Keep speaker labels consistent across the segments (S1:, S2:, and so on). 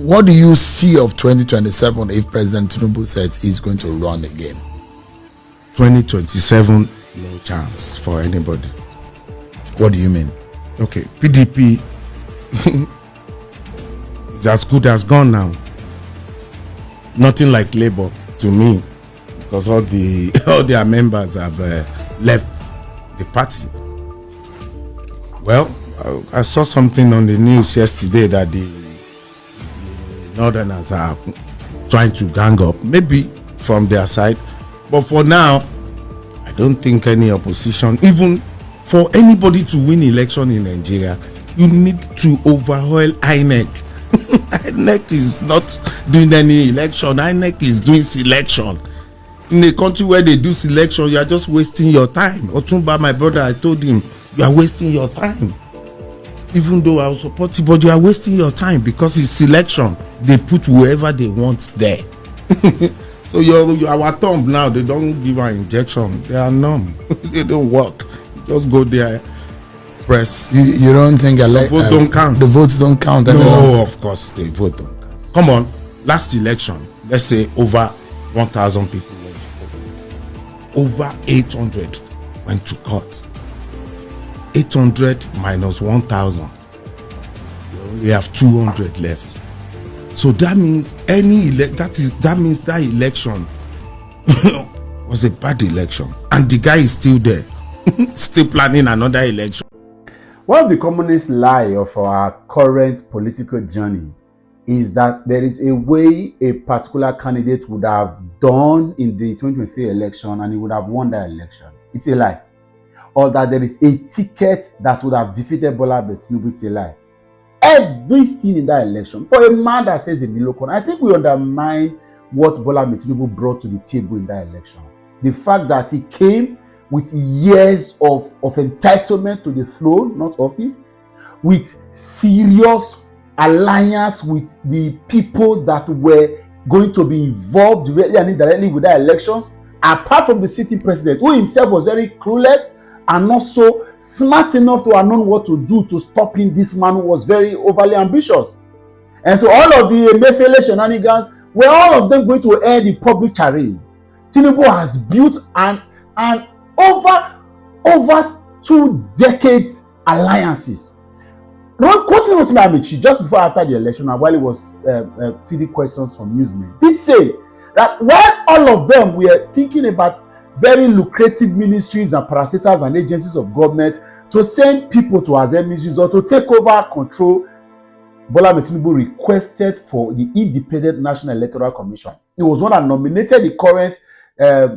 S1: what do you see of 2027 if President Tinubu says he's going to run again?
S2: 2027, no chance for anybody.
S1: What do you mean?
S2: Okay, PDP is as good as gone now. Nothing like Labour to me, because all their members have left the party. Well, I saw something on the news yesterday that the Northerners are trying to gang up, maybe from their side, but for now, I don't think any opposition, even for anybody to win election in Nigeria, you need to overhaul INEC. INEC is not doing any election. INEC is doing selection. In a country where they do selection, you are just wasting your time. Otumba, my brother, I told him, you are wasting your time. Even though I will support you, but you are wasting your time because it's selection. They put whoever they want there. So our thumb now, they don't give an injection. They are numb. They don't work. Just go there, press.
S1: You don't think
S2: the vote don't count?
S1: The votes don't count.
S2: No, of course the vote don't count. Come on, last election, let's say over 1,000 people went to court. Over 800 went to court. 800 minus 1,000. We only have 200 left. So that means that means that election was a bad election, and the guy is still there. Still planning another election.
S3: One of the commonest lie of our current political journey is that there is a way a particular candidate would have done in the 2023 election and he would have won that election. It's a lie. Or that there is a ticket that would have defeated Bola Tinubu. It's a lie. Everything in that election, for a man that says a local, I think we undermine what Bola Tinubu brought to the table in that election. The fact that he came with years of entitlement to the throne, not office, with serious alliance with the people that were going to be involved directly and indirectly with the elections, apart from the sitting president, who himself was very clueless and not so smart enough to have known what to do to stop him. This man who was very overly ambitious. And so all of the Emefiele shenanigans were all of them going to air the public terrain. Tinubu has built an over 2 decades alliances. Quoting Rotimi Amaechi just before after the election, and while he was feeding questions from newsmen, did say that while all of them were thinking about very lucrative ministries and parastatals and agencies of government to send people to as ministries or to take over control, Bola Tinubu requested for the Independent National Electoral Commission. He was one that nominated the current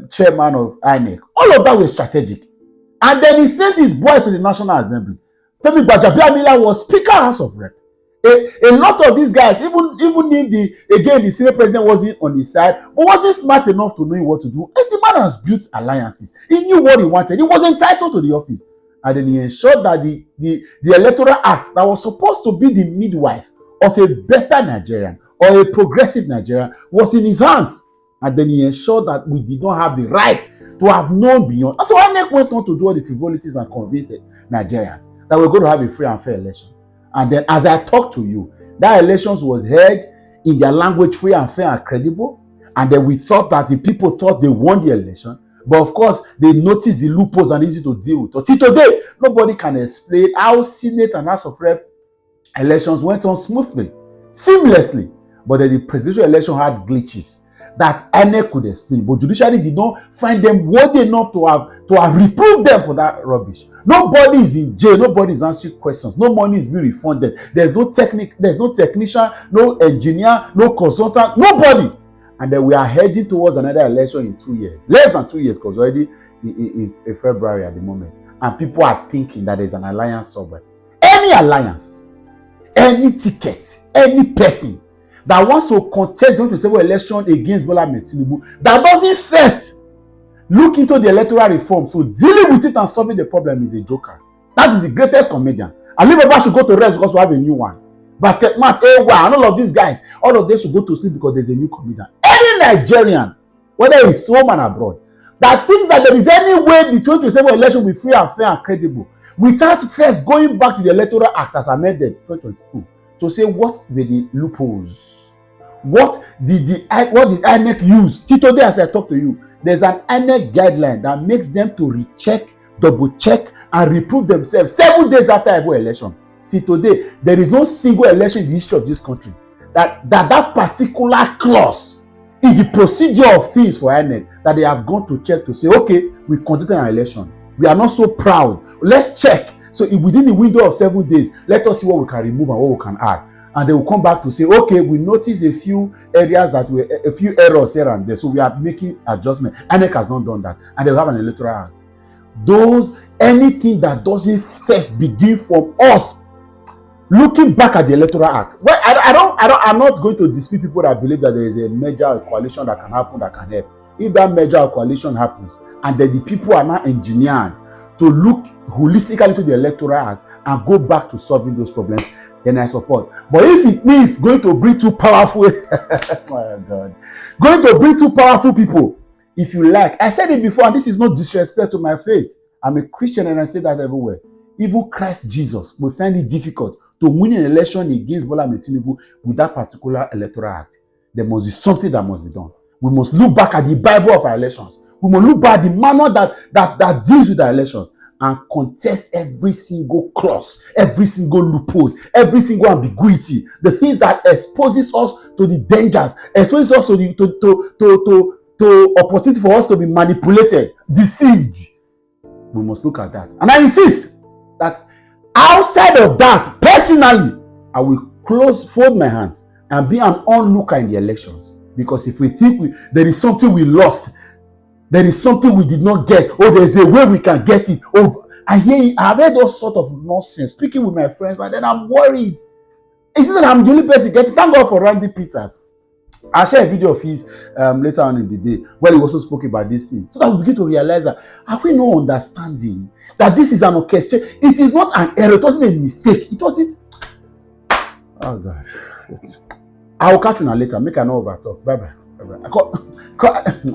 S3: chairman of INEC. All of that was strategic. And then he sent his boy to the National Assembly. Femi Gbajabiamila was Speaker House of Rep. A lot of these guys, even if the senior president wasn't on his side, but wasn't smart enough to know what to do. And the man has built alliances. He knew what he wanted. He was entitled to the office. And then he ensured that the Electoral Act that was supposed to be the midwife of a better Nigerian or a progressive Nigerian was in his hands. And then he ensured that we did not have the right to have known beyond. And so INEC went on to do all the frivolities and convince the Nigerians that we're going to have a free and fair elections. And then as I talk to you, that elections was held in their language, free and fair and credible. And then we thought that the people thought they won the election. But of course, they noticed the loopholes and easy to deal with. Until today, nobody can explain how Senate and House of Rep elections went on smoothly, seamlessly. But then the presidential election had glitches that INEC could explain, but judiciary did not find them worthy enough to have reproved them for that rubbish. Nobody is in jail, nobody is answering questions, no money is being refunded, there's no technician, no engineer, no consultant, nobody. And then we are heading towards another election in 2 years, less than 2 years, because already in February at the moment, and people are thinking that there's an alliance somewhere. Any alliance, any ticket, any person that wants to contest the 2027 election against Bola Tinubu, that doesn't first look into the electoral reform, so dealing with it and solving the problem is a joker. That is the greatest comedian. Ali Baba should go to rest because we have a new one. Basket Mat, and all of these guys, all of them should go to sleep because there's a new comedian. Any Nigerian, whether it's home and abroad, that thinks that there is any way the 2027 election will be free and fair and credible, without first going back to the Electoral Act as amended 2022, to say what were the loopholes. What did INEC use? Till today, as I talk to you, there's an INEC guideline that makes them to recheck, double check, and reprove themselves 7 days after every election. Till today, there is no single election in the history of this country that particular clause in the procedure of things for INEC that they have gone to check to say, okay, we conducted an election. We are not so proud. Let's check. So within the window of 7 days, let us see what we can remove and what we can add. And they will come back to say, okay, we noticed a few areas that were a few errors here and there, so we are making adjustment. INEC has not done that, and they will have an electoral act. Anything that doesn't first begin from us looking back at the electoral act. Well, I'm not going to dispute people that believe that there is a merger coalition that can happen, that can help. If that merger coalition happens, and then the people are now engineered to look holistically to the electoral act and go back to solving those problems, then I support. But if it means going to bring two powerful, oh God, going to bring two powerful people, if you like, I said it before, and this is no disrespect to my faith. I'm a Christian and I say that everywhere. Even Christ Jesus will find it difficult to win an election against Bola Tinubu with that particular electoral act. There must be something that must be done. We must look back at the Bible of our elections. We must look back at the manner that deals with our elections and contest every single clause, every single loophole, every single ambiguity, the things that exposes us to the dangers, exposes us to the opportunity for us to be manipulated, deceived. We must look at that. And I insist that outside of that, personally, I will fold my hands and be an onlooker in the elections. Because if we think there is something we lost, there is something we did not get, or there's a way we can get it, I've heard all sort of nonsense, speaking with my friends, and then I'm worried. It's not that I'm the only person getting. Thank God for Randy Peters. I'll share a video of his later on in the day where he also spoke about this thing, so that we begin to realize that are we not understanding that this is an orchestration? It is not an error. It wasn't a mistake. It wasn't. Oh God. I will catch you now later. Make an over talk. Bye bye. Bye bye.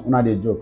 S3: Not a joke.